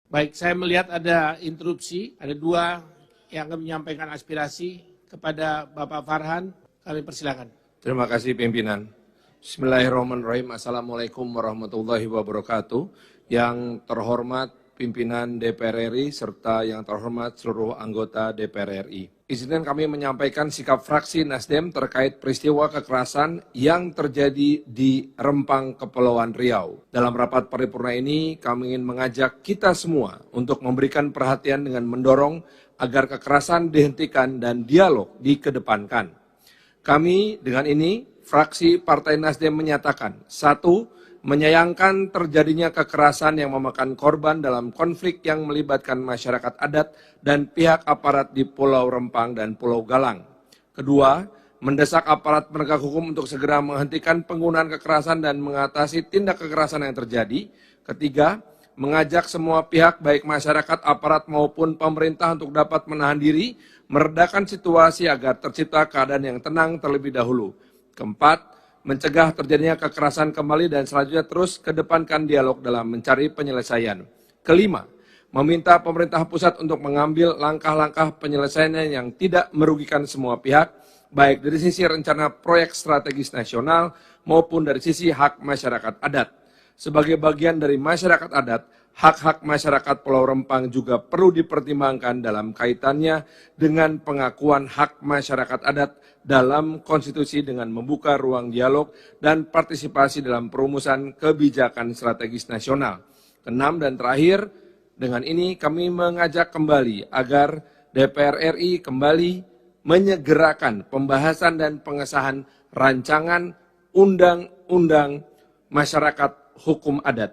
Baik, saya melihat ada interupsi, ada dua yang akan menyampaikan aspirasi kepada Bapak Farhan. Kami persilakan. Terima kasih pimpinan. Bismillahirrahmanirrahim. Assalamualaikum warahmatullahi wabarakatuh. Yang terhormat pimpinan DPR RI serta yang terhormat seluruh anggota DPR RI. Izinkan kami menyampaikan sikap fraksi Nasdem terkait peristiwa kekerasan yang terjadi di Rempang, Kepulauan Riau. Dalam rapat paripurna ini, kami ingin mengajak kita semua untuk memberikan perhatian dengan mendorong agar kekerasan dihentikan dan dialog dikedepankan. Kami dengan ini, fraksi Partai Nasdem menyatakan, 1. Menyayangkan terjadinya kekerasan yang memakan korban dalam konflik yang melibatkan masyarakat adat dan pihak aparat di Pulau Rempang dan Pulau Galang. Kedua, mendesak aparat penegak hukum untuk segera menghentikan penggunaan kekerasan dan mengatasi tindak kekerasan yang terjadi. Ketiga, mengajak semua pihak baik masyarakat, aparat maupun pemerintah untuk dapat menahan diri, meredakan situasi agar tercipta keadaan yang tenang terlebih dahulu. Keempat, mencegah terjadinya kekerasan kembali dan selanjutnya terus kedepankan dialog dalam mencari penyelesaian. Kelima, meminta pemerintah pusat untuk mengambil langkah-langkah penyelesaian yang tidak merugikan semua pihak, baik dari sisi rencana proyek strategis nasional maupun dari sisi hak masyarakat adat. Sebagai bagian dari masyarakat adat, hak-hak masyarakat Pulau Rempang juga perlu dipertimbangkan dalam kaitannya dengan pengakuan hak masyarakat adat dalam konstitusi dengan membuka ruang dialog dan partisipasi dalam perumusan kebijakan strategis nasional. Keenam dan terakhir, dengan ini kami mengajak kembali agar DPR RI kembali menyegerakan pembahasan dan pengesahan rancangan undang-undang masyarakat hukum adat.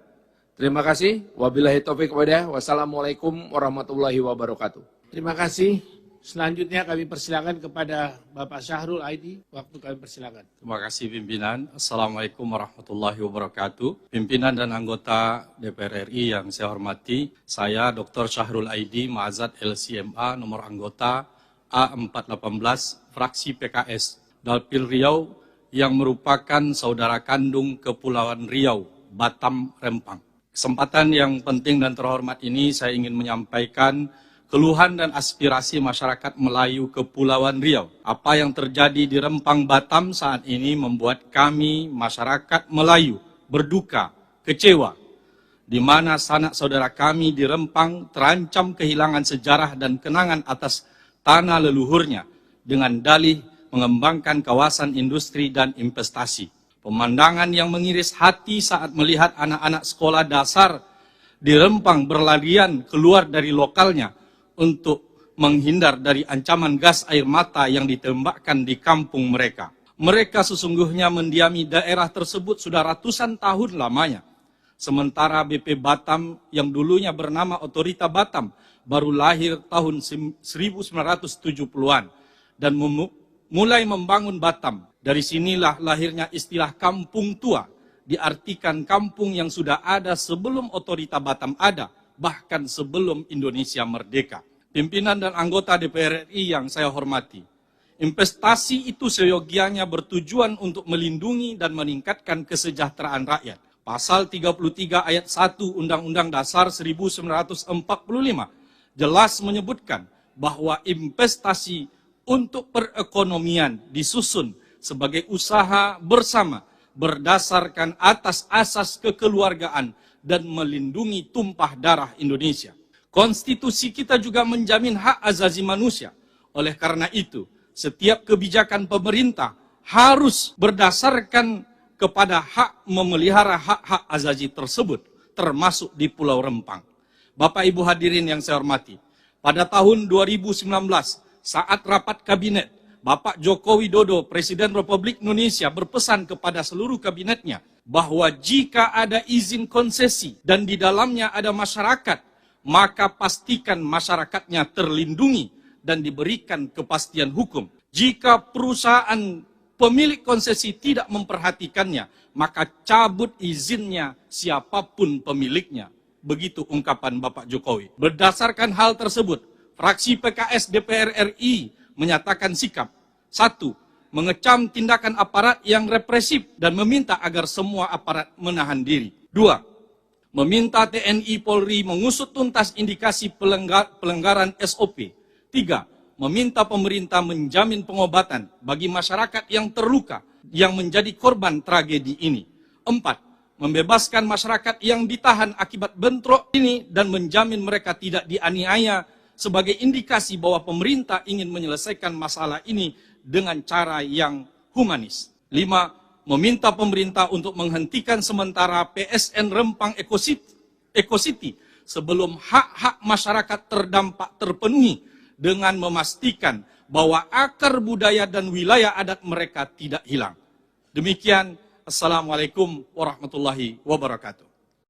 Terima kasih. Wabillahi taufiq walhidayah. Wassalamualaikum warahmatullahi wabarakatuh. Terima kasih. Selanjutnya kami persilakan kepada Bapak Syahrul Aidi. Waktu kami persilakan. Terima kasih pimpinan. Assalamualaikum warahmatullahi wabarakatuh. Pimpinan dan anggota DPR RI yang saya hormati, saya Dr. Syahrul Aidi, Ma'azat LCMA, nomor anggota A418, fraksi PKS, Dapil Riau, yang merupakan saudara kandung Kepulauan Riau, Batam, Rempang. Kesempatan yang penting dan terhormat ini saya ingin menyampaikan keluhan dan aspirasi masyarakat Melayu Kepulauan Riau. Apa yang terjadi di Rempang, Batam saat ini membuat kami, masyarakat Melayu, berduka, kecewa, di mana sanak saudara kami di Rempang terancam kehilangan sejarah dan kenangan atas tanah leluhurnya dengan dalih mengembangkan kawasan industri dan investasi. Pemandangan yang mengiris hati saat melihat anak-anak sekolah dasar di Rempang berlarian keluar dari lokalnya untuk menghindar dari ancaman gas air mata yang ditembakkan di kampung mereka. Mereka sesungguhnya mendiami daerah tersebut sudah ratusan tahun lamanya. Sementara BP Batam yang dulunya bernama Otorita Batam baru lahir tahun 1970-an dan mulai membangun Batam. Dari sinilah lahirnya istilah kampung tua, diartikan kampung yang sudah ada sebelum Otorita Batam ada, bahkan sebelum Indonesia merdeka. Pimpinan dan anggota DPR RI yang saya hormati, investasi itu seyogianya bertujuan untuk melindungi dan meningkatkan kesejahteraan rakyat. Pasal 33 ayat 1 Undang-Undang Dasar 1945 jelas menyebutkan bahwa investasi untuk perekonomian disusun sebagai usaha bersama berdasarkan atas asas kekeluargaan dan melindungi tumpah darah Indonesia. Konstitusi kita juga menjamin hak asasi manusia. Oleh karena itu, setiap kebijakan pemerintah harus berdasarkan kepada hak memelihara hak-hak asasi tersebut, termasuk di Pulau Rempang. Bapak Ibu hadirin yang saya hormati, pada tahun 2019, saat rapat kabinet, Bapak Joko Widodo, Presiden Republik Indonesia, berpesan kepada seluruh kabinetnya bahwa jika ada izin konsesi dan di dalamnya ada masyarakat, maka pastikan masyarakatnya terlindungi dan diberikan kepastian hukum. Jika perusahaan pemilik konsesi tidak memperhatikannya, maka cabut izinnya siapapun pemiliknya. Begitu ungkapan Bapak Jokowi. Berdasarkan hal tersebut, fraksi PKS DPR RI menyatakan sikap. 1. Mengecam tindakan aparat yang represif dan meminta agar semua aparat menahan diri. 2. meminta TNI Polri mengusut tuntas indikasi pelanggaran SOP. 3. Meminta pemerintah menjamin pengobatan bagi masyarakat yang terluka yang menjadi korban tragedi ini. 4. Membebaskan masyarakat yang ditahan akibat bentrok ini dan menjamin mereka tidak dianiaya sebagai indikasi bahwa pemerintah ingin menyelesaikan masalah ini dengan cara yang humanis. 5. Meminta pemerintah untuk menghentikan sementara PSN Rempang Eco City sebelum hak-hak masyarakat terdampak terpenuhi dengan memastikan bahwa akar budaya dan wilayah adat mereka tidak hilang. Demikian, Assalamualaikum warahmatullahi wabarakatuh.